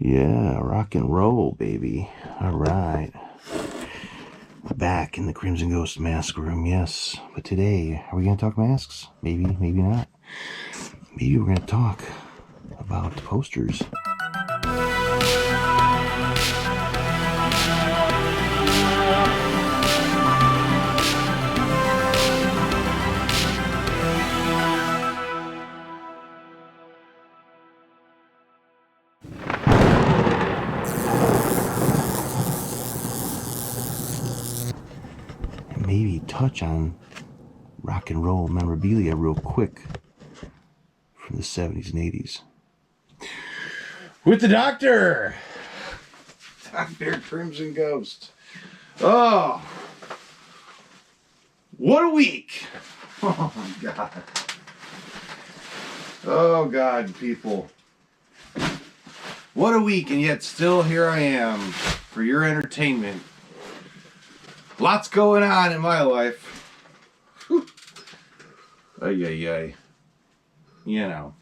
Yeah, rock and roll, baby. All right. Back in the Crimson Ghost mask room, yes. But today, are we going to talk masks? Maybe, maybe not. Maybe we're going to talk about posters. And maybe touch on rock and roll memorabilia real quick from the 70s and 80s. With the doctor! Dr. Crimson Ghost. Oh! What a week! Oh my God. Oh God, people. What a week, and yet still here I am for your entertainment. Lots going on in my life. Whew. Ay, ay, ay. You know.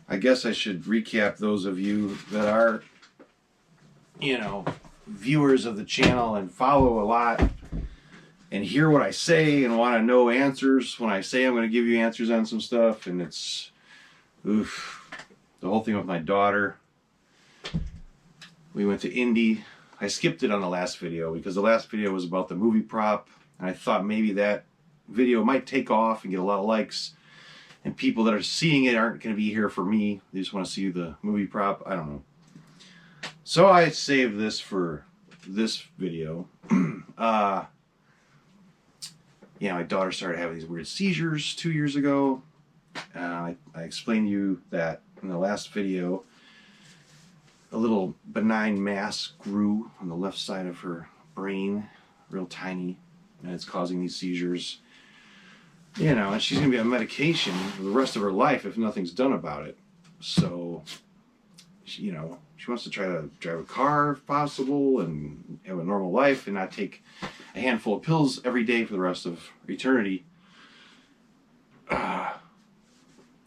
I guess I should recap those of you that are, viewers of the channel and follow a lot and hear what I say and want to know answers when I say I'm going to give you answers on some stuff. And it's, the whole thing with my daughter. We went to Indy. I skipped it on the last video because the last video was about the movie prop. And I thought maybe that video might take off and get a lot of likes. And people that are seeing it aren't going to be here for me. They just want to see the movie prop. I don't know. So I saved this for this video. My daughter started having these weird seizures 2 years ago. I explained to you that in the last video, a little benign mass grew on the left side of her brain, real tiny, and it's causing these seizures. And she's going to be on medication for the rest of her life if nothing's done about it. So, she wants to try to drive a car if possible and have a normal life and not take a handful of pills every day for the rest of eternity.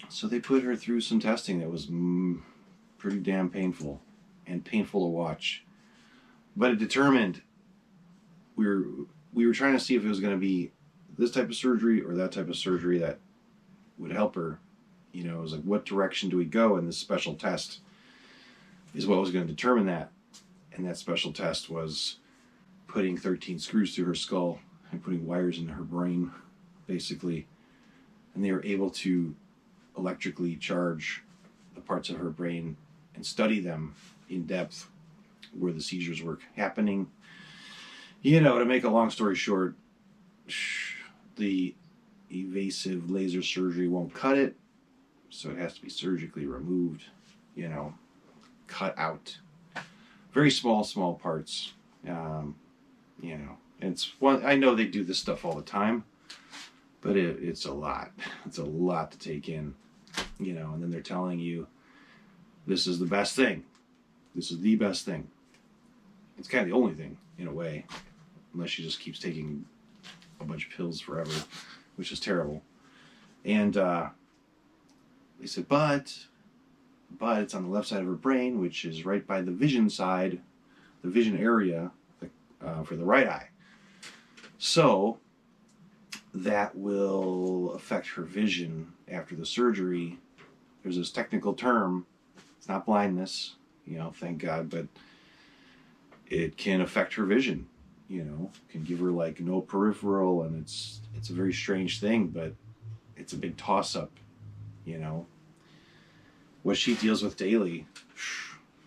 So they put her through some testing that was pretty damn painful and painful to watch. But it determined we were trying to see if it was going to be this type of surgery or that type of surgery that would help her. It was like, what direction do we go? And this special test is what was going to determine that. And that special test was putting 13 screws through her skull and putting wires into her brain, basically. And they were able to electrically charge the parts of her brain and study them in depth where the seizures were happening. To make a long story short, the evasive laser surgery won't cut it, so it has to be surgically removed, cut out. Very small parts. It's one. I know they do this stuff all the time, but it's a lot. It's a lot to take in, and then they're telling you this is the best thing. This is the best thing. It's kind of the only thing, in a way, unless she just keeps taking a bunch of pills forever, which is terrible. And they said, but it's on the left side of her brain, which is right by the vision side, the vision area for the right eye. So that will affect her vision after the surgery. There's this technical term. It's not blindness, thank God, but it can affect her vision. Can give her like no peripheral, and it's a very strange thing, but it's a big toss-up. What she deals with daily,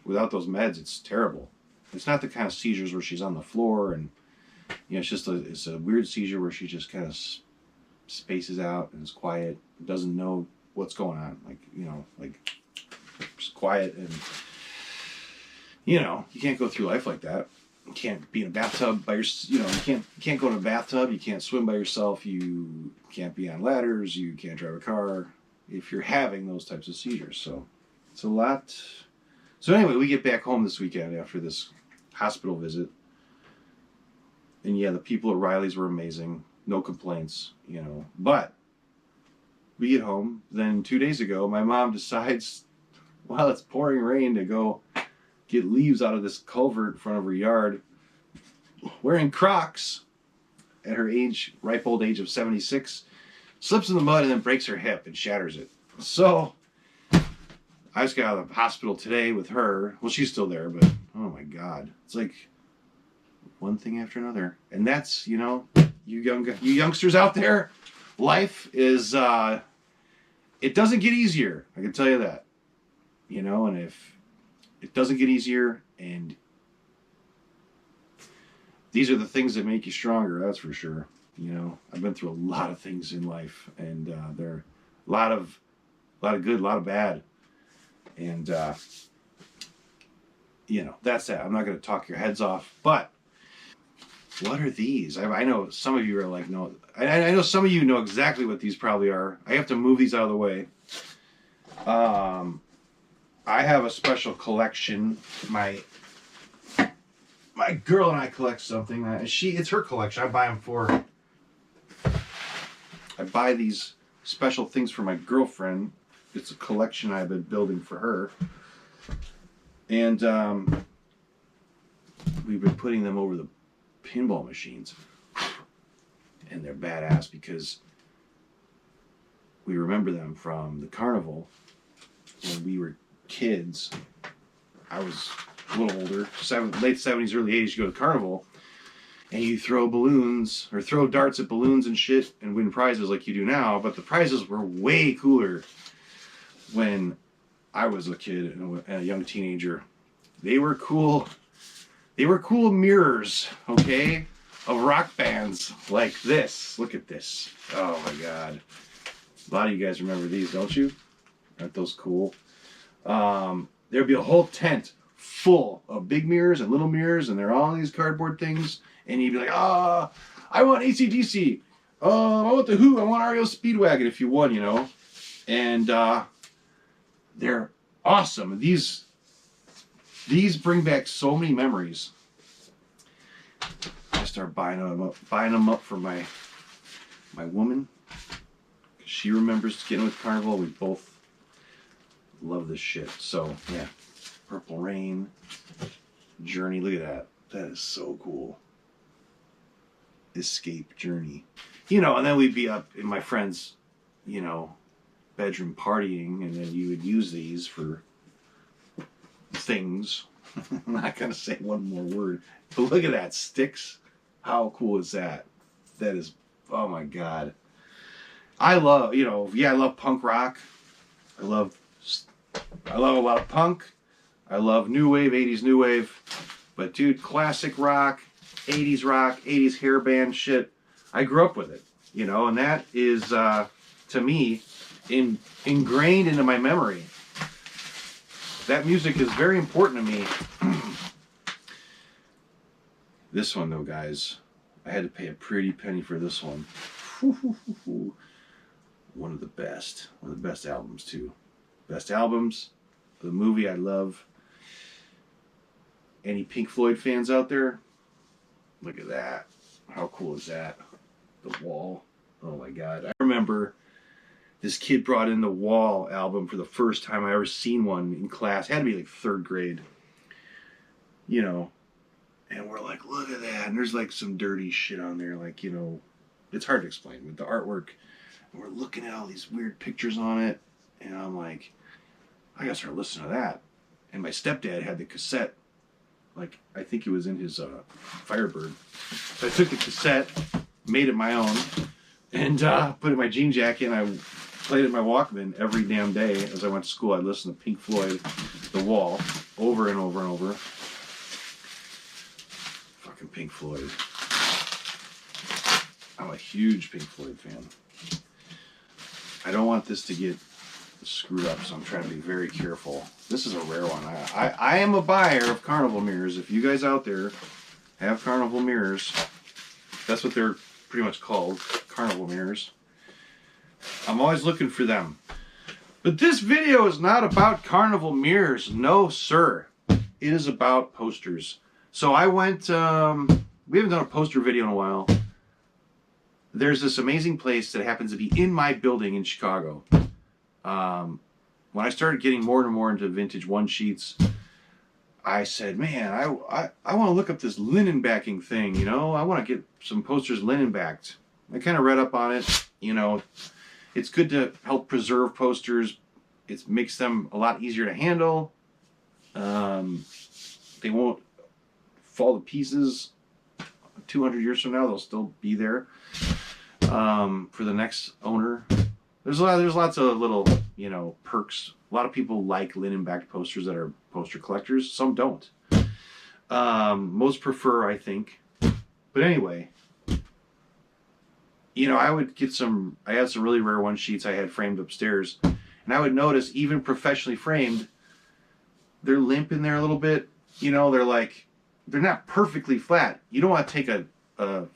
without those meds, it's terrible. It's not the kind of seizures where she's on the floor and it's a weird seizure where she just kind of spaces out and is quiet, doesn't know what's going on, like just quiet, and you can't go through life like that. You can't be in a bathtub by yourself. You can't go in a bathtub. You can't swim by yourself. You can't be on ladders. You can't drive a car if you're having those types of seizures. So it's a lot. So anyway, we get back home this weekend after this hospital visit. And yeah, the people at Riley's were amazing. No complaints, But we get home. Then 2 days ago, my mom decides, while it's pouring rain, to go get leaves out of this culvert in front of her yard, wearing Crocs at her age, ripe old age of 76, slips in the mud and then breaks her hip and shatters it. So I just got out of the hospital today with her. Well, she's still there, but oh my God, it's like one thing after another. And that's, you know, you youngsters out there, life is, it doesn't get easier. I can tell you that, you know, and if it doesn't get easier, and these are the things that make you stronger, that's for sure. You know, I've been through a lot of things in life, and there are a lot of good, a lot of bad. And, you know, that's that. I'm not going to talk your heads off, but what are these? I know some of you are like, no. I know some of you know exactly what these probably are. I have to move these out of the way. I have a special collection. My girl and I collect something. It's her collection. I buy them for her. I buy these special things for my girlfriend. It's a collection I've been building for her. And we've been putting them over the pinball machines. And they're badass because we remember them from the carnival when we were kids. I was a little older, late 70s, early 80s. You go to carnival and you throw balloons or throw darts at balloons and shit and win prizes like you do now. But the prizes were way cooler when I was a kid and a young teenager. They were cool. They were cool mirrors, okay, of rock bands like this. Look at this. Oh my God. A lot of you guys remember these, don't you? Aren't those cool? There'd be a whole tent full of big mirrors and little mirrors, and they're all these cardboard things. And you'd be like, I want AC/DC. I want the Who. I want REO Speedwagon if you won, you know. And they're awesome. These bring back so many memories. I start buying them up for my woman. She remembers getting with Carnival. We both love this shit. So yeah, Purple Rain, Journey. Look at that. That is so cool. Escape Journey. You know, and then we'd be up in my friend's, you know, bedroom partying, and then you would use these for things. I'm not going to say one more word. But look at that. Sticks. How cool is that? That is, oh my God. I love, you know, yeah, I love punk rock. I love a lot of punk. I love new wave, 80s new wave. But dude, classic rock, 80s hairband shit. I grew up with it, you know, and that is, to me, ingrained into my memory. That music is very important to me. This one, though, guys, I had to pay a pretty penny for this one. One of the best albums, too. Best albums, the movie I love. Any Pink Floyd fans out there? Look at that. How cool is that? The Wall. Oh my God. I remember this kid brought in the Wall album for the first time I ever seen one in class. It had to be like third grade. You know. And we're like, look at that. And there's like some dirty shit on there. Like, you know, it's hard to explain with the artwork. And we're looking at all these weird pictures on it. And I'm like, I gotta start listening to that. And my stepdad had the cassette. Like, I think it was in his Firebird. So I took the cassette, made it my own, and put it in my jean jacket, and I played it in my Walkman every damn day. As I went to school, I'd listen to Pink Floyd, The Wall, over and over and over. Fucking Pink Floyd. I'm a huge Pink Floyd fan. I don't want this to get screwed up, so I'm trying to be very careful. This is a rare one. I am a buyer of carnival mirrors. If you guys out there have carnival mirrors, that's what they're pretty much called, carnival mirrors. I'm always looking for them. But this video is not about carnival mirrors. No, sir. It is about posters. So I went, we haven't done a poster video in a while. There's this amazing place that happens to be in my building in Chicago. When I started getting more and more into vintage one sheets, I said, man, I want to look up this linen backing thing, you know? I want to get some posters linen backed. I kind of read up on it, you know. It's good to help preserve posters. It makes them a lot easier to handle. They won't fall to pieces 200 years from now. They'll still be there for the next owner. There's lots of little, you know, perks. A lot of people like linen-backed posters that are poster collectors. Some don't. Most prefer, I think. But anyway, you know, I had some really rare one sheets I had framed upstairs. And I would notice, even professionally framed, they're limp in there a little bit. You know, they're not perfectly flat. You don't want to take a $400,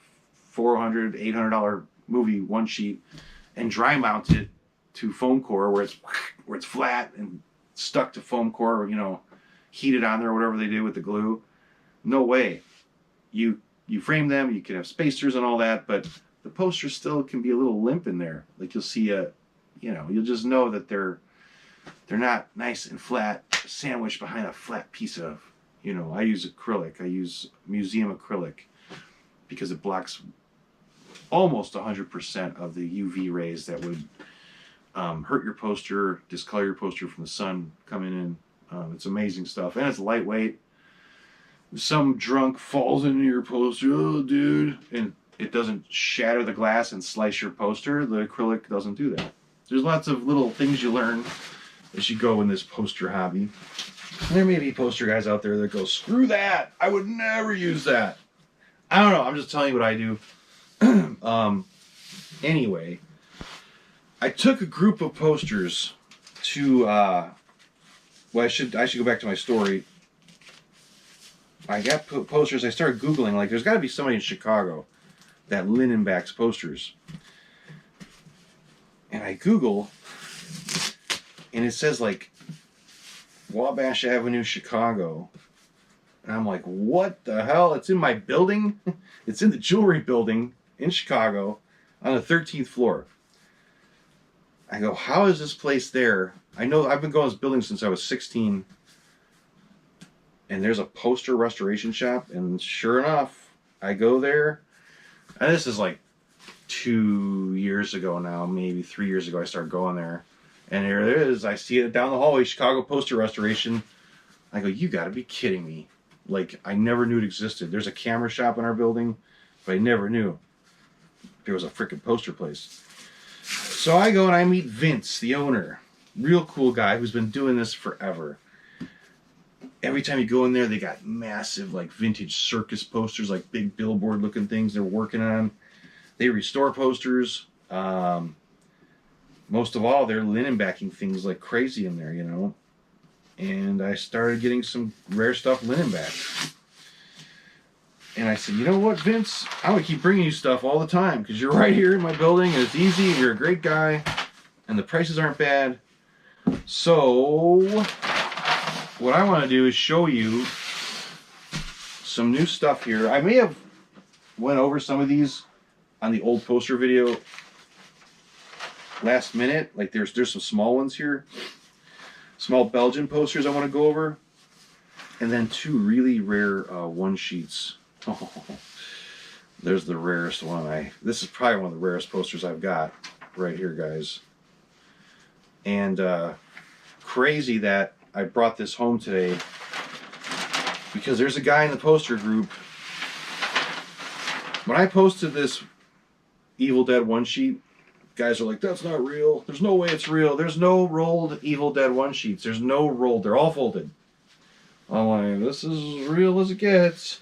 $800 movie one sheet and dry mount it to foam core where it's flat and stuck to foam core, or, you know, heated on there or whatever they do with the glue. No way. You frame them, you can have spacers and all that, but the poster still can be a little limp in there. Like you'll see you'll just know that they're not nice and flat, sandwiched behind a flat piece of, you know, I use acrylic. I use museum acrylic because it blocks almost 100% of the UV rays that would hurt your poster, discolor your poster from the sun coming in. It's amazing stuff, and it's lightweight. If some drunk falls into your poster, oh dude, and it doesn't shatter the glass and slice your poster. The acrylic doesn't do that. There's lots of little things you learn as you go in this poster hobby. And there may be poster guys out there that go, screw that, I would never use that. I don't know, I'm just telling you what I do. Anyway, I took a group of posters to, well, I should go back to my story. I got posters, I started Googling, like, there's got to be somebody in Chicago that linen backs posters. And I Google, and it says, like, Wabash Avenue, Chicago. And I'm like, what the hell? It's in my building? It's in the jewelry building in Chicago on the 13th floor. I go, how is this place there? I know I've been going to this building since I was 16. And there's a poster restoration shop. And sure enough, I go there. And this is like 2 years ago now, maybe 3 years ago, I started going there. And here it is. I see it down the hallway, Chicago Poster Restoration. I go, you got to be kidding me. Like, I never knew it existed. There's a camera shop in our building, but I never knew there was a freaking poster place. So I go and I meet Vince, the owner. Real cool guy who's been doing this forever. Every time you go in there, they got massive, like, vintage circus posters, like big billboard looking things they're working on. They restore posters. Most of all, they're linen backing things like crazy in there, you know. And I started getting some rare stuff linen back. And I said, you know what, Vince? I'm going to keep bringing you stuff all the time because you're right here in my building and it's easy and you're a great guy and the prices aren't bad. So what I want to do is show you some new stuff here. I may have went over some of these on the old poster video last minute. Like there's some small ones here. Small Belgian posters I want to go over. And then two really rare one sheets. Oh, there's the rarest one. This is probably one of the rarest posters I've got right here, guys. And crazy that I brought this home today because there's a guy in the poster group. When I posted this Evil Dead one sheet, guys are like, that's not real. There's no way it's real. There's no rolled Evil Dead one sheets. There's no rolled. They're all folded. I'm like, this is as real as it gets.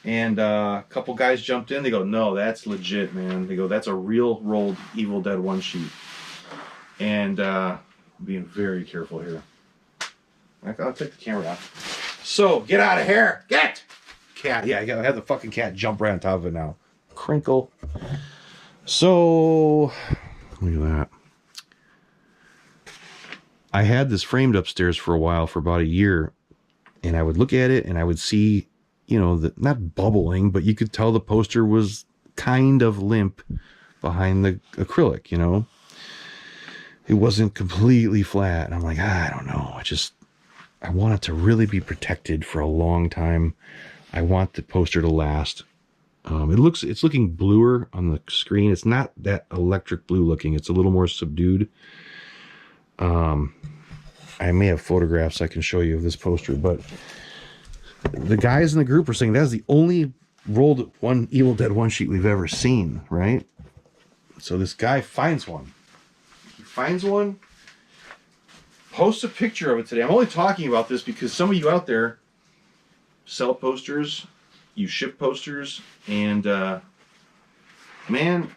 And a couple guys jumped in. They go, no, that's legit, man. They go, that's a real rolled Evil Dead one sheet. And being very careful here. I'll take the camera off. So, get out of here. Get! Cat. Yeah, I have the fucking cat jump right on top of it now. Crinkle. So, look at that. I had this framed upstairs for a while, for about a year. And I would look at it and I would see, you know, not bubbling, but you could tell the poster was kind of limp behind the acrylic, you know. It wasn't completely flat. And I'm like, I don't know. I want it to really be protected for a long time. I want the poster to last. It's looking bluer on the screen. It's not that electric blue looking. It's a little more subdued. I may have photographs I can show you of this poster, but the guys in the group were saying that's the only rolled one Evil Dead one sheet we've ever seen, right? So this guy finds one. He finds one, posts a picture of it today. I'm only talking about this because some of you out there sell posters, you ship posters, and man,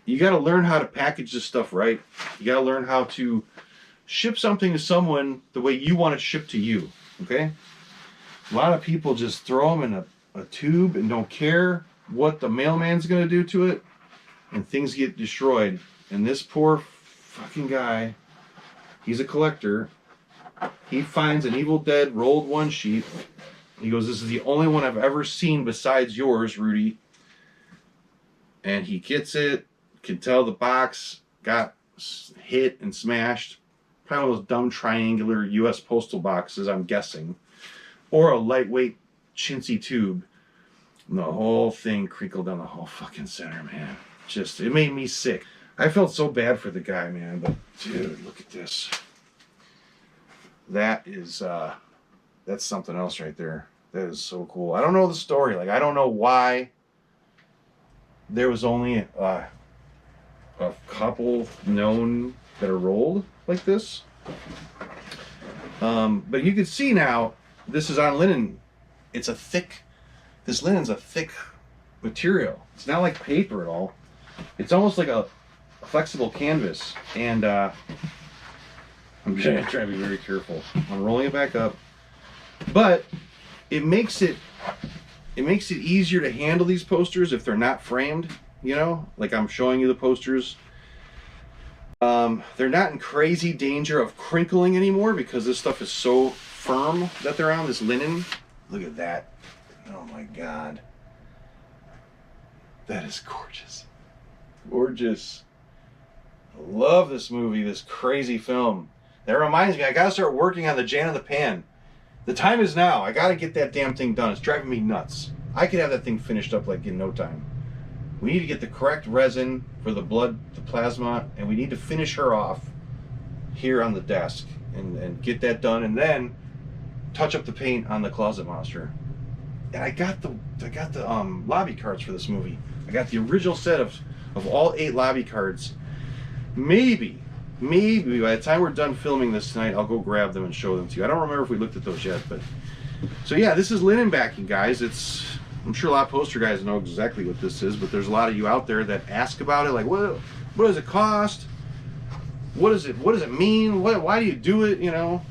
you got to learn how to package this stuff right. You got to learn how to ship something to someone the way you want it shipped to you, okay? A lot of people just throw them in a tube and don't care what the mailman's going to do to it, and things get destroyed. And this poor fucking guy, he's a collector. He finds an Evil Dead rolled one sheet. He goes, this is the only one I've ever seen besides yours, Rudy. And he gets it. Can tell the box got hit and smashed. Probably one of those dumb triangular U.S. postal boxes, I'm guessing. Or a lightweight chintzy tube. And the whole thing crinkled down the whole fucking center, man. Just, it made me sick. I felt so bad for the guy, man. But, dude, look at this. That is, that's something else right there. That is so cool. I don't know the story. Like, I don't know why there was only a couple known that are rolled like this. But you can see now, this is on linen. It's a thick, this linen's a thick material. It's not like paper at all. It's almost like a flexible canvas. And I'm trying to be very careful. I'm rolling it back up. But it makes it easier to handle these posters if they're not framed, you know? Like I'm showing you the posters. They're not in crazy danger of crinkling anymore because this stuff is so firm that they're on, this linen. Look at that. Oh my God. That is gorgeous. Gorgeous. I love this movie, this crazy film. That reminds me, I gotta start working on the Jan and the Pan. The time is now. I gotta get that damn thing done. It's driving me nuts. I could have that thing finished up like in no time. We need to get the correct resin for the blood, the plasma, and we need to finish her off here on the desk and get that done, and then touch up the paint on the closet monster. And I got the lobby cards for this movie. I got the original set of all 8 lobby cards. Maybe by the time we're done filming this tonight, I'll go grab them and show them to you. I don't remember if we looked at those yet, but so yeah, this is linen backing, guys. I'm sure a lot of poster guys know exactly what this is, but there's a lot of you out there that ask about it, like, what does it cost? What does it mean? Why do you do it? You know,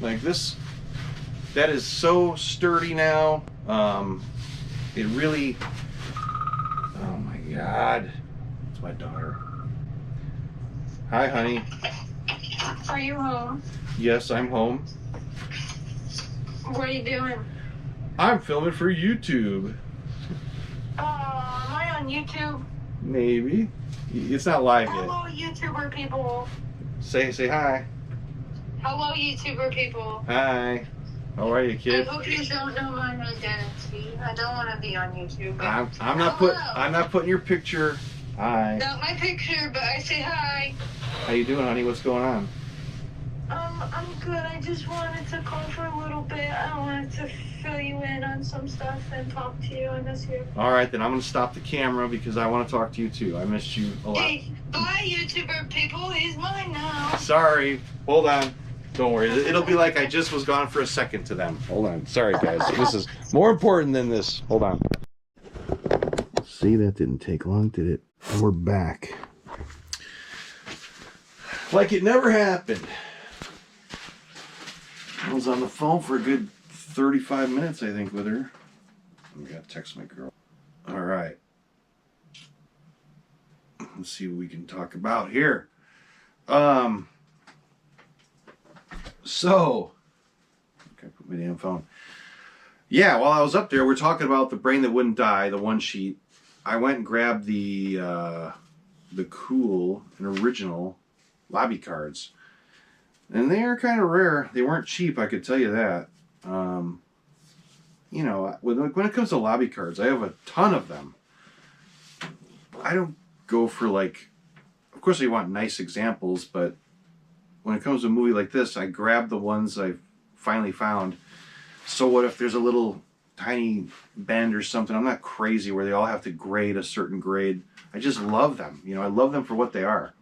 like this. That is so sturdy now. It really. Oh my God, it's my daughter. Hi, honey. Are you home? Yes, I'm home. What are you doing? I'm filming for YouTube. Oh, am I on YouTube? Maybe. It's not live yet. Hello, YouTuber people. Say hi. Hello, YouTuber people. Hi. How are you, kid? I hope you don't know my identity. I don't want to be on YouTube. I'm not putting your picture. Hi. Not my picture, but I say hi. How you doing, honey? What's going on? I'm good. I just wanted to call for a little bit. I wanted to fill you in on some stuff and talk to you. I miss you. All right, then I'm going to stop the camera because I want to talk to you too. I missed you a lot. Hey, bye, YouTuber people. He's mine now. Sorry. Hold on. Don't worry. It'll be like I just was gone for a second to them. Hold on. Sorry, guys. This is more important than this. Hold on. See, that didn't take long, did it? We're back. Like it never happened. I was on the phone for a good 35 minutes, I think, with her. I gotta text my girl. All right. Let's see what we can talk about here. So, okay, put my damn phone. Yeah, while I was up there, we're talking about the brain that wouldn't die, the one sheet. I went and grabbed the cool and original lobby cards. And they are kind of rare. They weren't cheap, I could tell you that. You know, when it comes to lobby cards, I have a ton of them. I don't go for like, of course I want nice examples, but when it comes to a movie like this, I grab the ones I finally found. So what if there's a little tiny bend or something? I'm not crazy where they all have to grade a certain grade. I just love them. You know, I love them for what they are.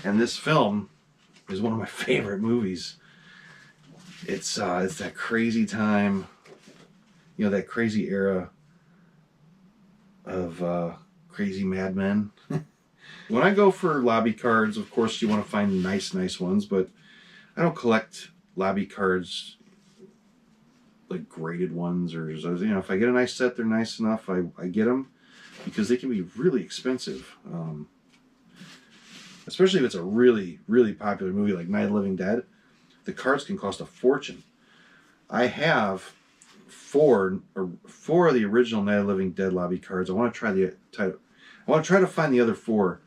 And this film is one of my favorite movies. It's that crazy time, you know, that crazy era of crazy madmen. When I go for lobby cards, of course you want to find nice ones, but I don't collect lobby cards like graded ones, or, you know, if I get a nice set, they're nice enough, I get them, because they can be really expensive. Especially if it's a really popular movie like Night of the Living Dead, the cards can cost a fortune. I have four of the original Night of the Living Dead lobby cards. I want to try to find the other four.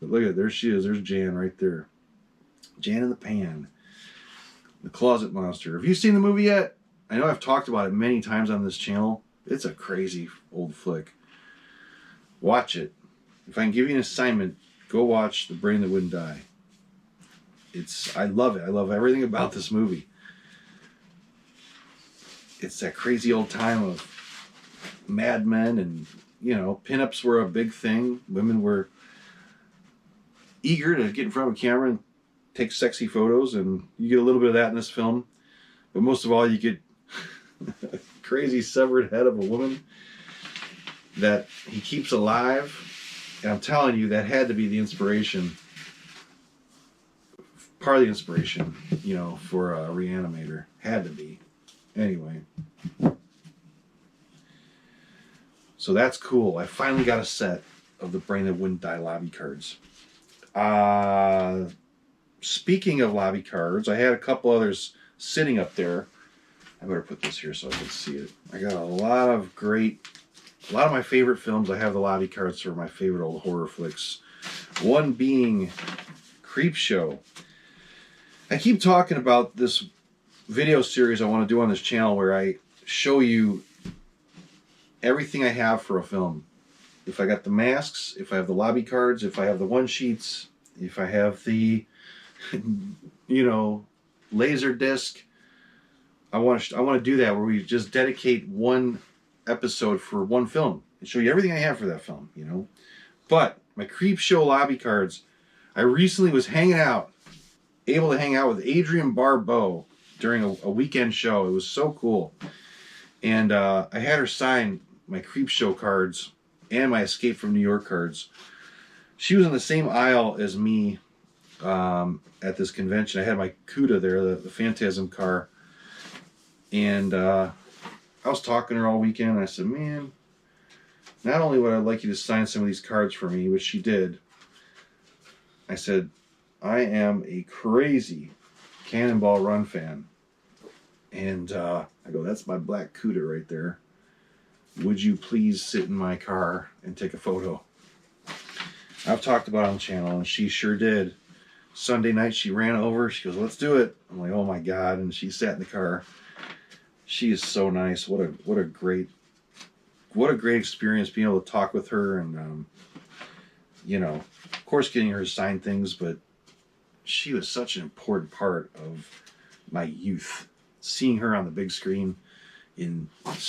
But look at it, there she is. There's Jan right there. Jan in the Pan, the Closet Monster. Have you seen the movie yet? I know I've talked about it many times on this channel. It's a crazy old flick. Watch it. If I can give you an assignment, go watch The Brain That Wouldn't Die. I love it. I love everything about this movie. It's that crazy old time of Mad Men, and, you know, pinups were a big thing. Women were eager to get in front of a camera and take sexy photos, and you get a little bit of that in this film. But most of all, you get a crazy severed head of a woman that he keeps alive. And I'm telling you, that had to be the inspiration, part of the inspiration, you know, for a Reanimator. Had to be. Anyway. So that's cool. I finally got a set of the Brain That Wouldn't Die lobby cards. Speaking of lobby cards, I had a couple others sitting up there. I better put this here so I can see it. I got a lot of my favorite films. I have the lobby cards for my favorite old horror flicks. One being Creepshow. I keep talking about this video series I want to do on this channel where I show you everything I have for a film. If I got the masks, if I have the lobby cards, if I have the one sheets, if I have the, you know, laser disc. I want to do that where we just dedicate one episode for one film and show you everything I have for that film, you know. But my Creepshow lobby cards, I recently was able to hang out with Adrienne Barbeau during a weekend show. It was so cool. And I had her sign my Creepshow cards and my Escape from New York cards. She was in the same aisle as me at this convention. I had my CUDA there, the Phantasm car. And I was talking to her all weekend, and I said, man, not only would I like you to sign some of these cards for me, which she did, I said, I am a crazy Cannonball Run fan. And I go, that's my black CUDA right there. Would you please sit in my car and take a photo? I've talked about it on the channel, and she sure did. Sunday night, she ran over. She goes, let's do it. I'm like, oh my God. And she sat in the car. She is so nice. What a great experience being able to talk with her, and you know, of course, getting her to sign things. But she was such an important part of my youth. Seeing her on the big screen in,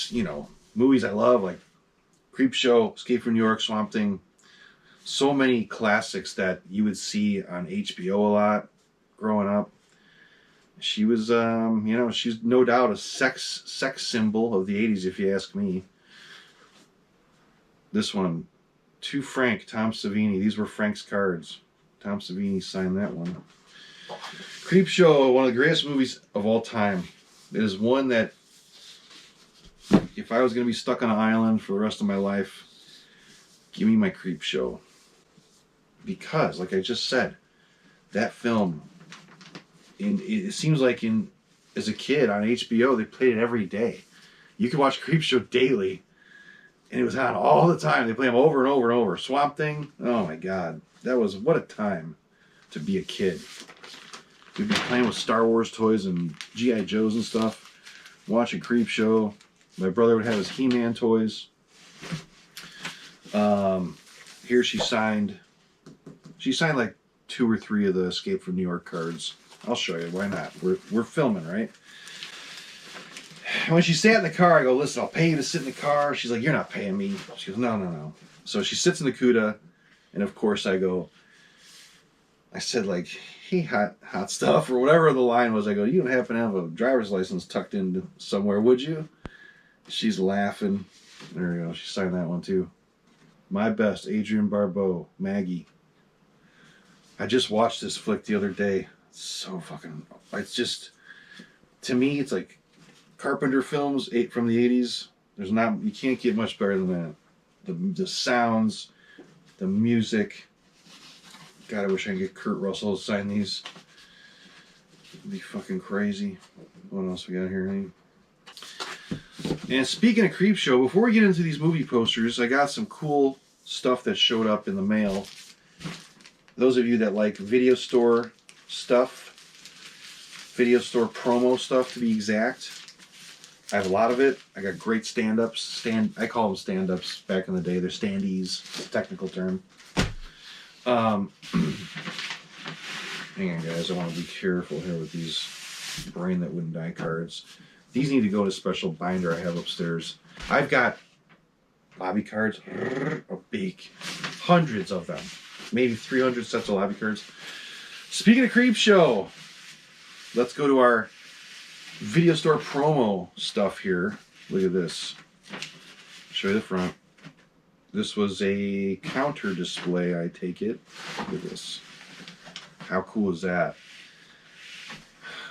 you know, movies I love like Creepshow, Escape from New York, Swamp Thing. So many classics that you would see on HBO a lot growing up. She was, you know, she's no doubt a sex symbol of the 80s, if you ask me. This one, To Frank, Tom Savini. These were Frank's cards. Tom Savini signed that one. Creepshow, one of the greatest movies of all time. It is one that, if I was going to be stuck on an island for the rest of my life, give me my Creepshow. Because, like I just said, that film, it seems like as a kid on HBO, they played it every day. You could watch Creepshow daily, and it was on all the time. They play them over and over and over. Swamp Thing, oh my God. What a time to be a kid. We've been playing with Star Wars toys and G.I. Joes and stuff. Watching Creep Show. My brother would have his He-Man toys. Here she signed like 2 or 3 of the Escape from New York cards. I'll show you. Why not? We're filming, right? And when she sat in the car, I go, listen, I'll pay you to sit in the car. She's like, you're not paying me. She goes, no. So she sits in the CUDA, and of course I said like, hey, hot stuff, or whatever the line was. I go, you don't happen to have a driver's license tucked in somewhere, would you? She's laughing. There we go. She signed that one too. My best, Adrienne Barbeau, Maggie. I just watched this flick the other day. It's just, to me, it's like Carpenter films from the 80s. You can't get much better than that. The sounds, the music. God, I wish I could get Kurt Russell to sign these. It'd be fucking crazy. What else we got here, honey? And speaking of Creep Show, before we get into these movie posters, I got some cool stuff that showed up in the mail. Those of you that like video store stuff, video store promo stuff to be exact, I have a lot of it. I got great stand-ups. I call them stand-ups back in the day. They're standees, technical term. Hang on, guys. I want to be careful here with these Brain That Wouldn't Die cards. These need to go to a special binder I have upstairs. I've got lobby cards, big, hundreds of them. Maybe 300 sets of lobby cards. Speaking of Creep Show, let's go to our video store promo stuff here. Look at this. Show you the front. This was a counter display, I take it. Look at this. How cool is that?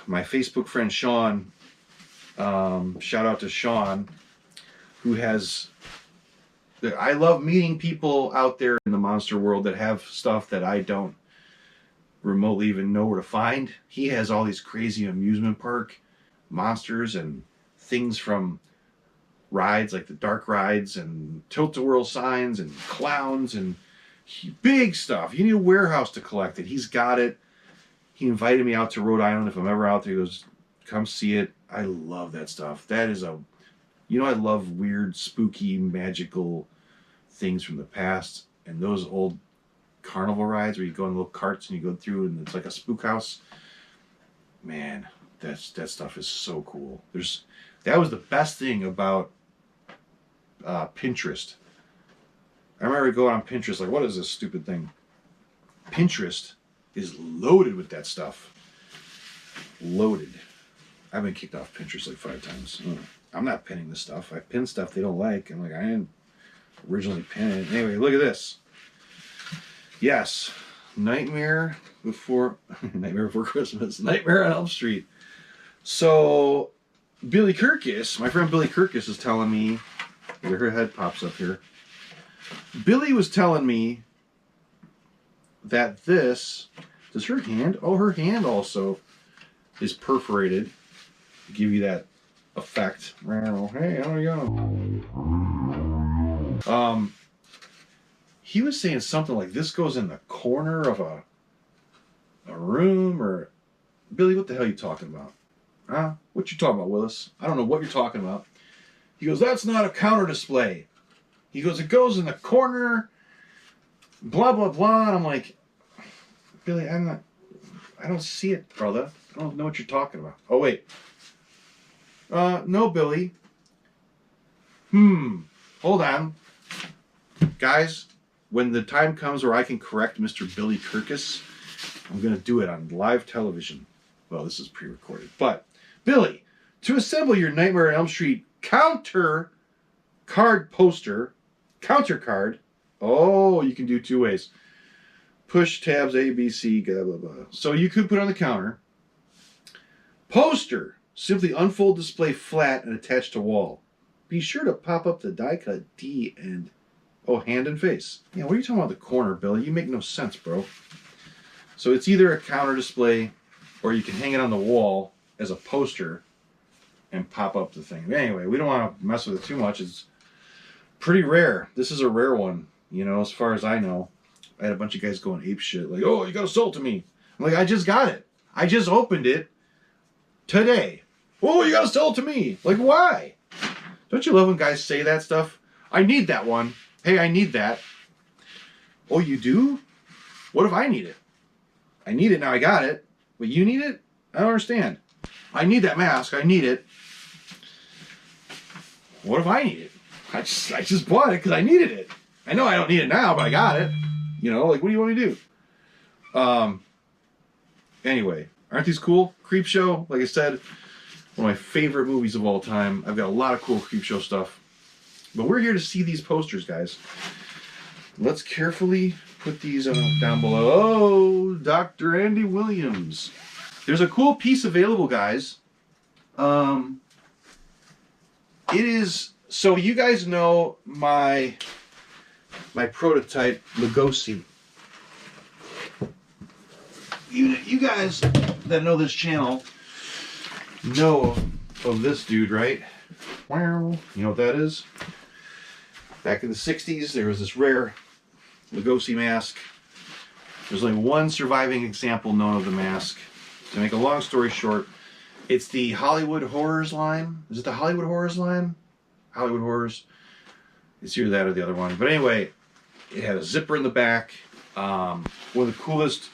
My Facebook friend Sean, shout out to Sean, who has... I love meeting people out there in the monster world that have stuff that I don't remotely even know where to find. He has all these crazy amusement park monsters and things from rides like the dark rides and tilt-a-whirl signs and clowns and big stuff. You need a warehouse to collect it. He's got it. He invited me out to Rhode Island. If I'm ever out there, he goes, come see it. I love that stuff. That is I love weird, spooky, magical things from the past. And those old carnival rides where you go in little carts and you go through and it's like a spook house. Man, that stuff is so cool. That was the best thing about Pinterest. I remember going on Pinterest like, what is this stupid thing? Pinterest is loaded with that stuff. Loaded. I've been kicked off Pinterest like 5 times. I'm not pinning this stuff. I pin stuff they don't like. I'm like, I didn't originally pin it. Anyway, look at this. Yes. Nightmare Before Christmas. Nightmare on Elm Street. So, Billy Kirkus, my friend Billy Kirkus is telling me, where her head pops up here. Billy was telling me that does her hand also is perforated to give you that effect. Hey, how are you going? He was saying something like this goes in the corner of a room, or Billy, what the hell are you talking about? Huh? What you talking about, Willis? I don't know what you're talking about. He goes, that's not a counter display. He goes, it goes in the corner, blah, blah, blah. And I'm like, Billy, I don't see it, brother. I don't know what you're talking about. Oh, wait. No, Billy. Hold on. Guys, when the time comes where I can correct Mr. Billy Kirkus, I'm going to do it on live television. Well, this is pre-recorded. But, Billy, to assemble your Nightmare on Elm Street counter card, oh, you can do 2 ways. Push tabs A, B, C, blah, blah, blah. So you could put it on the counter. Poster. Simply unfold display flat and attach to wall. Be sure to pop up the die cut D and... hand and face. Yeah, what are you talking about the corner, Billy? You make no sense, bro. So it's either a counter display or you can hang it on the wall as a poster and pop up the thing. But anyway, we don't want to mess with it too much. It's pretty rare. This is a rare one, as far as I know. I had a bunch of guys going ape shit, like, oh, you got to sell it to me. I'm like, I just got it. I just opened it today. Oh, you gotta sell it to me. Like, why? Don't you love when guys say that stuff? I need that one. Hey, I need that. Oh, you do? What if I need it? I need it, now I got it. But you need it? I don't understand. I need that mask. I need it. What if I need it? I just bought it because I needed it. I know I don't need it now, but I got it. You know, like, what do you want me to do? Anyway, aren't these cool? Creepshow, like I said, one of my favorite movies of all time. I've got a lot of cool Creepshow stuff. But we're here to see these posters, guys. Let's carefully put these down below. Oh, Dr. Andy Williams. There's a cool piece available, guys. It is, so you guys know my prototype Lugosi. You guys that know this channel know of this dude, right? Wow. You know what that is? Back in the 60s, there was this rare Lugosi mask. There's only one surviving example known of the mask. To make a long story short, it's the Hollywood Horrors line. Is it the Hollywood Horrors line? Hollywood Horrors. It's either that or the other one. But anyway, it had a zipper in the back. One of the coolest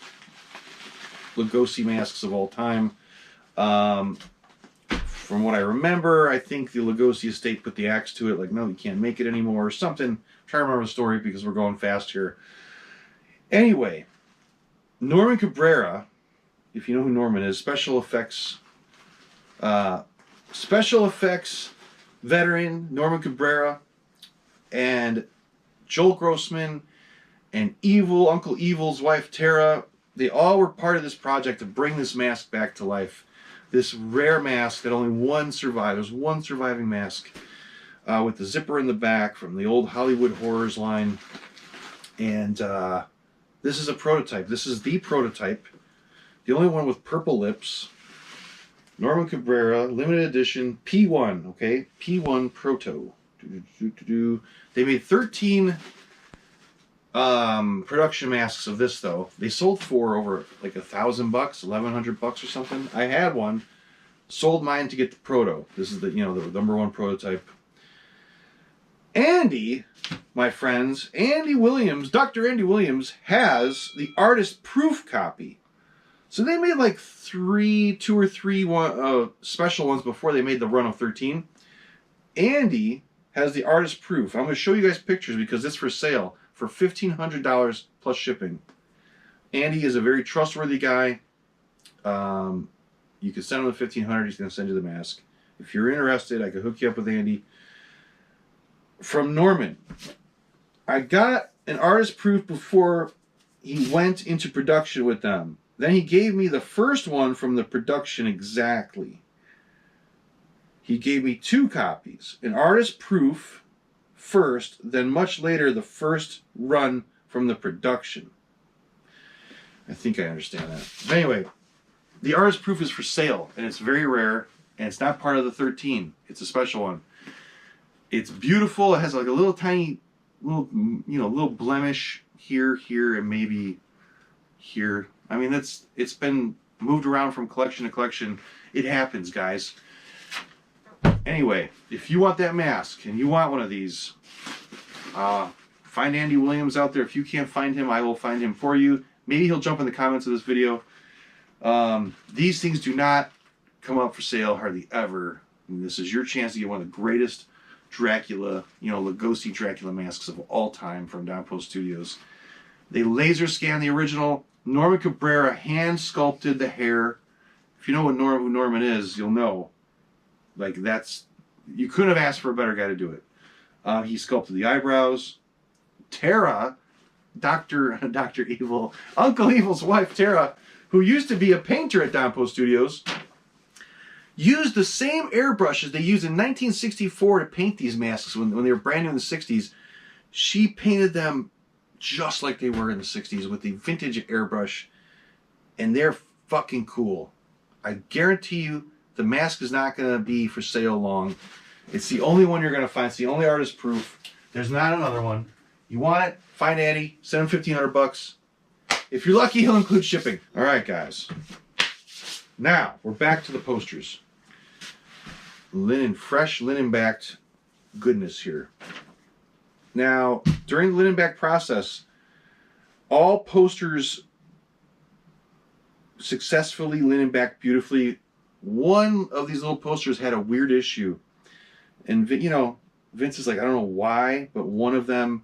Lugosi masks of all time. From what I remember, I think the Lugosi estate put the axe to it, like, no, you can't make it anymore, or something. I'm trying to remember the story because we're going fast here. Anyway, Norman Cabrera, if you know who Norman is, special effects veteran Norman Cabrera, and Joel Grossman, and Uncle Evil's wife Tara, they all were part of this project to bring this mask back to life. This rare mask that only one survived. There's one surviving mask with the zipper in the back from the old Hollywood Horrors line. And this is a prototype. This is the prototype. The only one with purple lips. Norman Cabrera, limited edition, P1, okay? P1 Proto. They made 13 production masks of this, though. They sold for over like $1,000, $1,100 or something. I had one, sold mine to get the Proto. This is the, you know, the #1 prototype. Andy, my friends, Andy Williams, Dr. Andy Williams has the artist proof copy. So they made like two or three special ones before they made the run of 13. Andy has the artist proof. I'm going to show you guys pictures because it's for sale for $1,500 plus shipping. Andy is a very trustworthy guy. You can send him the $1,500. He's going to send you the mask. If you're interested, I could hook you up with Andy. From Norman, I got an artist proof before he went into production with them. Then he gave me the first one from the production exactly. He gave me 2 copies. An artist proof first, then much later the first run from the production. I think I understand that. But anyway, the artist proof is for sale, and it's very rare, and it's not part of the 13. It's a special one. It's beautiful. It has like a little tiny, little blemish here, and maybe here. I mean, it's been moved around from collection to collection. It happens, guys. Anyway, if you want that mask and you want one of these, find Andy Williams out there. If you can't find him, I will find him for you. Maybe he'll jump in the comments of this video. These things do not come up for sale hardly ever. And this is your chance to get one of the greatest Dracula, Lugosi Dracula masks of all time from Downpost Studios. They laser scan the original. Norman Cabrera hand sculpted the hair. If you know who Norman is, you'll know. Like, you couldn't have asked for a better guy to do it. He sculpted the eyebrows. Tara, Dr. Evil, Uncle Evil's wife Tara, who used to be a painter at Downpost Studios, used the same airbrushes they used in 1964 to paint these masks when they were brand new in the 60s. She painted them just like they were in the 60s with the vintage airbrush, and they're fucking cool. I guarantee you the mask is not going to be for sale long. It's the only one you're going to find. It's the only artist proof. There's not another one. You want it? Find Andy. Send him $1,500. If you're lucky, he'll include shipping. All right, guys. Now, we're back to the posters. Linen, fresh linen-backed goodness here. Now, during the linen-back process, all posters successfully linen-backed beautifully. One of these little posters had a weird issue. And, you know, Vince is like, I don't know why, but one of them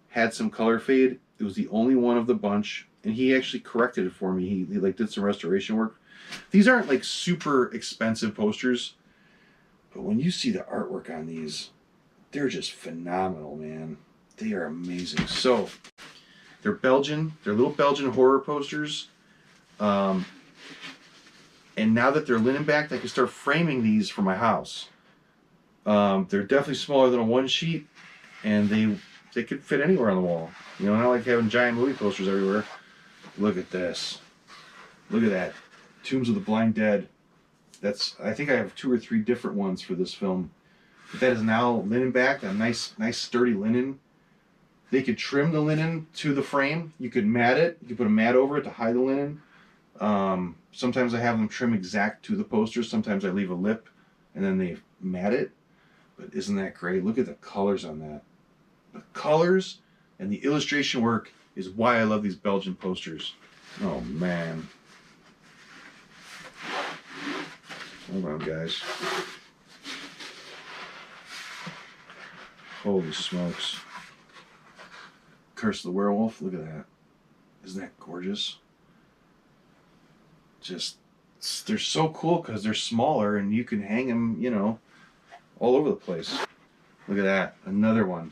had some color fade. It was the only one of the bunch. And he actually corrected it for me. He like did some restoration work. These aren't like super expensive posters. But when you see the artwork on these, they're just phenomenal, man. They are amazing. So, they're Belgian. They're little Belgian horror posters. And now that they're linen backed, I can start framing these for my house. They're definitely smaller than a one sheet, and they could fit anywhere on the wall. You know, not like having giant movie posters everywhere. Look at this. Look at that. Tombs of the Blind Dead. I think I have 2 or 3 different ones for this film. But that is now linen backed, a nice sturdy linen. They could trim the linen to the frame. You could mat it. You could put a mat over it to hide the linen. Sometimes I have them trim exact to the poster. Sometimes I leave a lip and then they mat it. But isn't that great? Look at the colors on that. The colors and the illustration work is why I love these Belgian posters. Oh, man. Hold on, guys. Holy smokes. Curse of the Werewolf. Look at that. Isn't that gorgeous? Just, they're so cool because they're smaller and you can hang them, you know, all over the place. Look at that. Another one.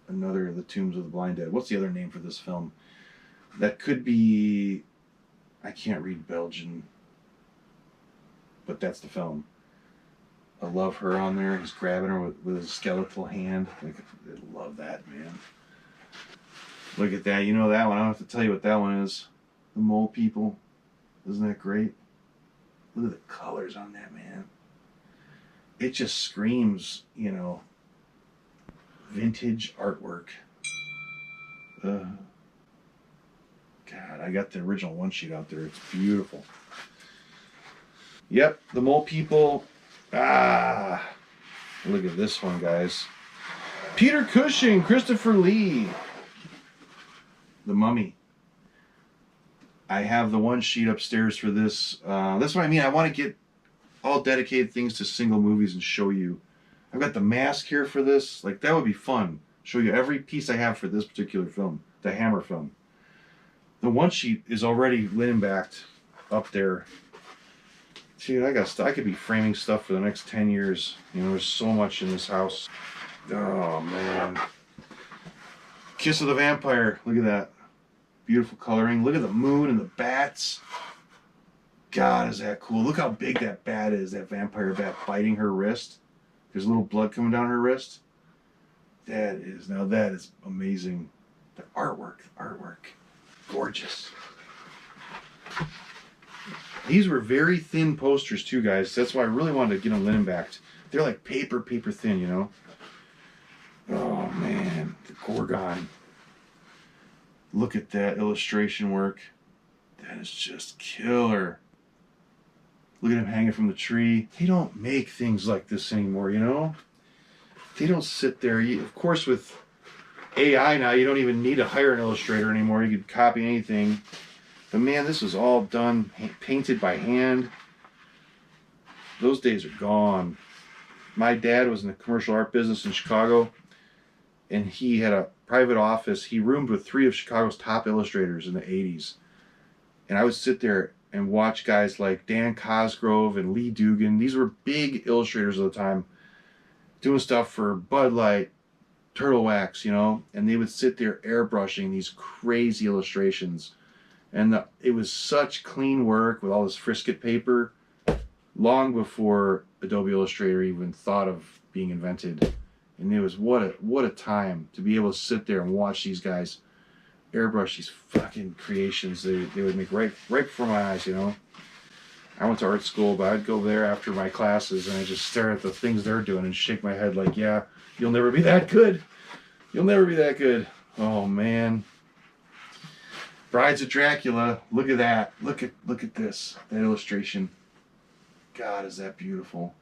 Another of the Tombs of the Blind Dead. What's the other name for this film? That could be... I can't read Belgian. But that's the film. I love her on there. He's grabbing her with his skeletal hand. I love that, man. Look at that. You know that one. I don't have to tell you what that one is. The Mole People. Isn't that great? Look at the colors on that, man. It just screams, you know, vintage artwork. God, I got the original one sheet out there. It's beautiful. Yep, the Mole People. Ah, look at this one, guys. Peter Cushing, Christopher Lee. The Mummy. I have the one sheet upstairs for this. That's what I mean. I want to get all dedicated things to single movies and show you. I've got the mask here for this. Like, that would be fun. Show you every piece I have for this particular film, the Hammer film. The one sheet is already linen backed up there. Dude, I could be framing stuff for the next 10 years. You know, there's so much in this house. Oh, man. Kiss of the Vampire. Look at that. Beautiful coloring. Look at the moon and the bats. God, is that cool. Look how big that bat is, that vampire bat biting her wrist. There's a little blood coming down her wrist. That is amazing. The artwork. Gorgeous. These were very thin posters too, guys. That's why I really wanted to get them linen backed. They're like paper thin, you know. Oh man, the Gorgon. Look at that illustration work. That is just killer. Look at him hanging from the tree. They don't make things like this anymore, you know. They don't sit there. Of course, with AI now, you don't even need to hire an illustrator anymore. You could copy anything. But man, this was all done, painted by hand. Those days are gone. My dad was in the commercial art business in Chicago, and he had a private office. He roomed with 3 of Chicago's top illustrators in the 80s. And I would sit there and watch guys like Dan Cosgrove and Lee Dugan. These were big illustrators of the time, doing stuff for Bud Light, Turtle Wax, you know, and they would sit there airbrushing these crazy illustrations. And it was such clean work with all this Frisket paper, long before Adobe Illustrator even thought of being invented. And it was what a time to be able to sit there and watch these guys airbrush these fucking creations they would make right before my eyes, you know. I went to art school, but I'd go there after my classes and I just stare at the things they're doing and shake my head like, yeah, you'll never be that good. You'll never be that good. Oh man. Brides of Dracula. Look at that. Look at this. That illustration. God, is that beautiful.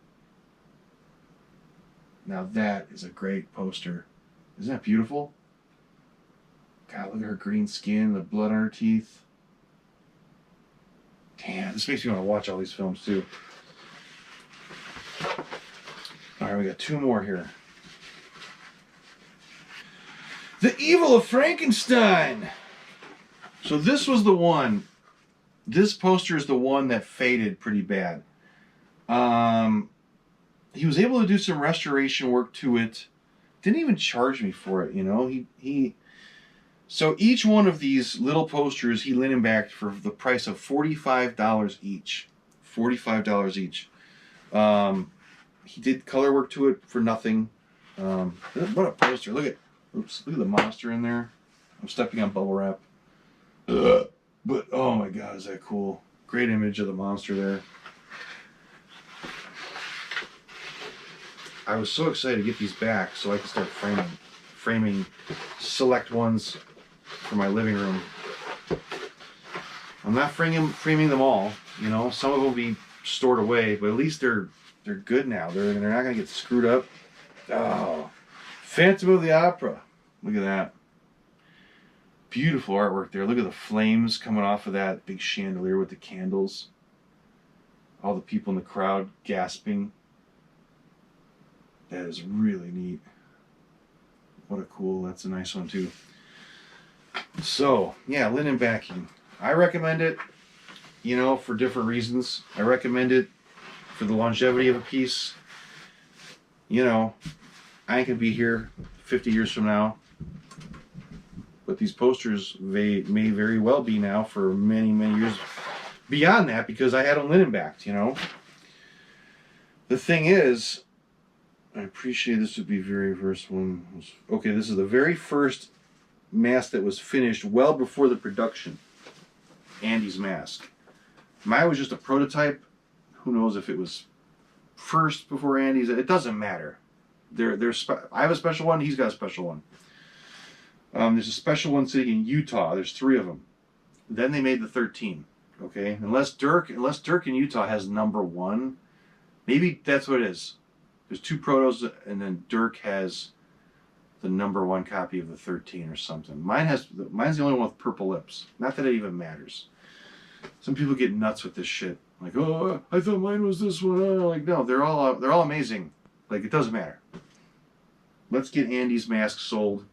Now that is a great poster. Isn't that beautiful? God, look at her green skin, the blood on her teeth. Damn, this makes me want to watch all these films too. Alright, we got two more here. The Evil of Frankenstein! So this was the one. This poster is the one that faded pretty bad. He was able to do some restoration work to it. Didn't even charge me for it, you know. So each one of these little posters he linen backed for the price of $45 each. $45 each. He did color work to it for nothing. What a poster! Look at the monster in there. I'm stepping on bubble wrap. But oh my God, is that cool? Great image of the monster there. I was so excited to get these back so I could start framing select ones for my living room. I'm not framing them all, you know. Some of them will be stored away, but at least they're good now. They're not gonna get screwed up. Oh, Phantom of the Opera. Look at that. Beautiful artwork there. Look at the flames coming off of that big chandelier with the candles. All the people in the crowd gasping. That is really neat. What a cool, that's a nice one too. So, yeah, linen backing. I recommend it, you know, for different reasons. I recommend it for the longevity of a piece. You know, I ain't gonna be here 50 years from now. But these posters, they may very well be now for many, many years beyond that because I had them linen backed, you know. The thing is, I appreciate this would be very first one. Okay, this is the very first mask that was finished well before the production. Andy's mask. Mine was just a prototype. Who knows if it was first before Andy's? It doesn't matter. I have a special one. He's got a special one. There's a special one sitting in Utah. There's 3 of them. Then they made the 13. Okay, unless Dirk in Utah has number 1, maybe that's what it is. There's 2 protos, and then Dirk has the number 1 copy of the 13 or something. Mine's the only one with purple lips. Not that it even matters. Some people get nuts with this shit. Like, oh, I thought mine was this one. Oh, like, no, they're all amazing. Like, it doesn't matter. Let's get Andy's mask sold.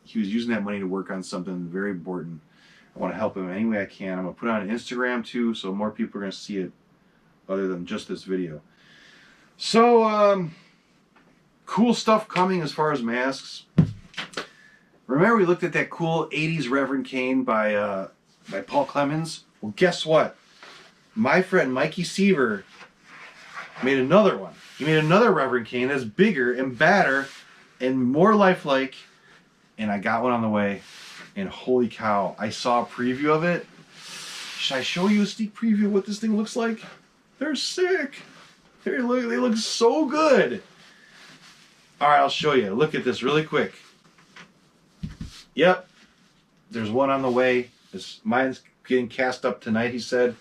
He was using that money to work on something very important. I want to help him any way I can. I'm going to put it on Instagram too, so more people are going to see it other than just this video. So, cool stuff coming as far as masks. Remember we looked at that cool 80s Reverend Cane by Paul Clemens? Well, guess what? My friend Mikey Seaver made another one. He made another Reverend Cane that's bigger and badder and more lifelike. And I got one on the way, and holy cow, I saw a preview of it. Should I show you a sneak preview of what this thing looks like? They're sick. They look so good. All right, I'll show you. Look at this really quick. Yep, there's one on the way. Mine's getting cast up tonight, he said.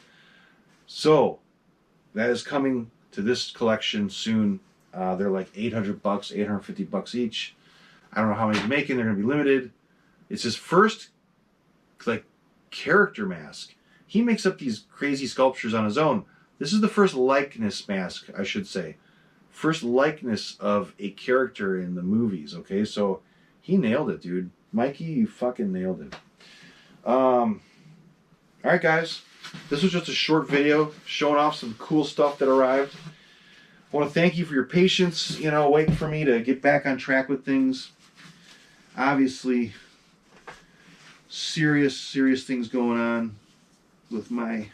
So, that is coming to this collection soon. They're like $800, $850 each. I don't know how many he's making. They're going to be limited. It's his first, like, character mask. He makes up these crazy sculptures on his own. This is the first likeness mask, I should say. First likeness of a character in the movies, okay? So, he nailed it, dude. Mikey, you fucking nailed it. Alright, guys. This was just a short video showing off some cool stuff that arrived. I want to thank you for your patience, you know, waiting for me to get back on track with things. Obviously, serious things going on with my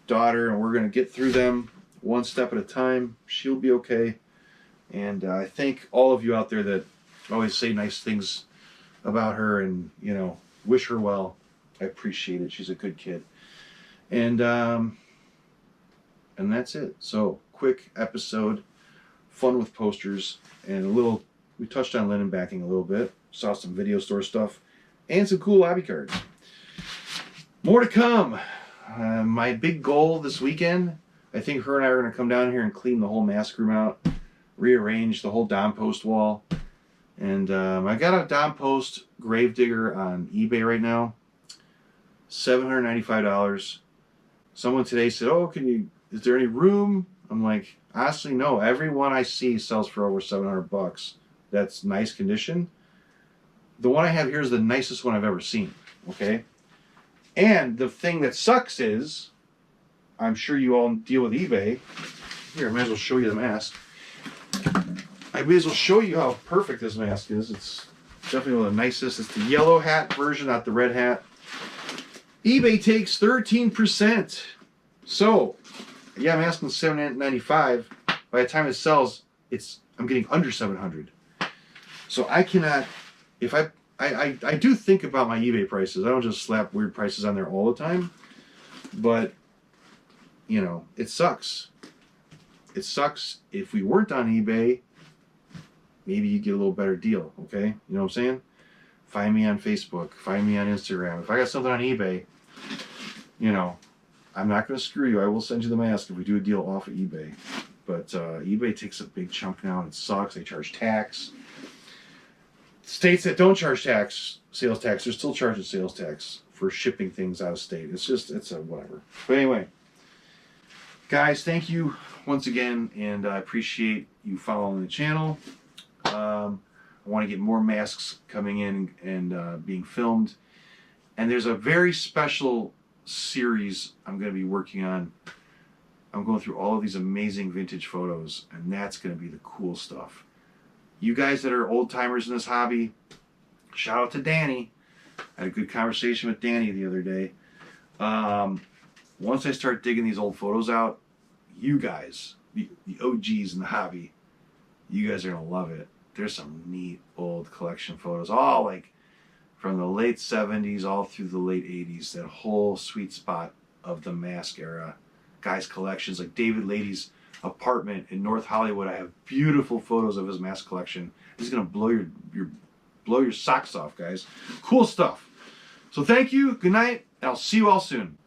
daughter, and we're going to get through them one step at a time. She'll be okay. And I thank all of you out there that always say nice things about her and, you know, wish her well. I appreciate it. She's a good kid. And that's it. So, quick episode, fun with posters, and we touched on linen backing a little bit, saw some video store stuff, and some cool lobby cards. More to come. My big goal this weekend, I think her and I are going to come down here and clean the whole mask room out, rearrange the whole Dom Post wall. And I got a Dom Post Gravedigger on eBay right now, $795. Someone today said, "Oh, is there any room?" I'm like, honestly, no. Every one I see sells for over $700. That's nice condition. The one I have here is the nicest one I've ever seen. Okay. And the thing that sucks is, I'm sure you all deal with eBay. Here, I might as well show you the mask. I may as well show you how perfect this mask is. It's definitely one of the nicest. It's the yellow hat version, not the red hat. eBay takes 13%. So, yeah, I'm asking $795. By the time it sells, I'm getting under $700. So I cannot, if I do think about my eBay prices. I don't just slap weird prices on there all the time. But, you know, it sucks. It sucks. If we weren't on eBay, maybe you get a little better deal, okay? You know what I'm saying? Find me on Facebook. Find me on Instagram. If I got something on eBay, you know, I'm not going to screw you. I will send you the mask if we do a deal off of eBay. But eBay takes a big chunk now, and it sucks. They charge tax. States that don't charge sales tax, they're still charging sales tax for shipping things out of state. It's a whatever. But anyway, guys, thank you once again, and I appreciate you following the channel. I want to get more masks coming in and being filmed. And there's a very special series I'm going to be working on. I'm going through all of these amazing vintage photos, and that's going to be the cool stuff. You guys that are old timers in this hobby, shout out to Danny. I had a good conversation with Danny the other day. Once I start digging these old photos out, you guys, the OGs in the hobby, you guys are going to love it. There's some neat old collection photos, all like from the late 70s all through the late 80s, that whole sweet spot of the mask era. Guys' collections, like David Lady's apartment in North Hollywood. I have beautiful photos of his mask collection. This is gonna blow your socks off, guys. Cool stuff. So thank you, good night, and I'll see you all soon.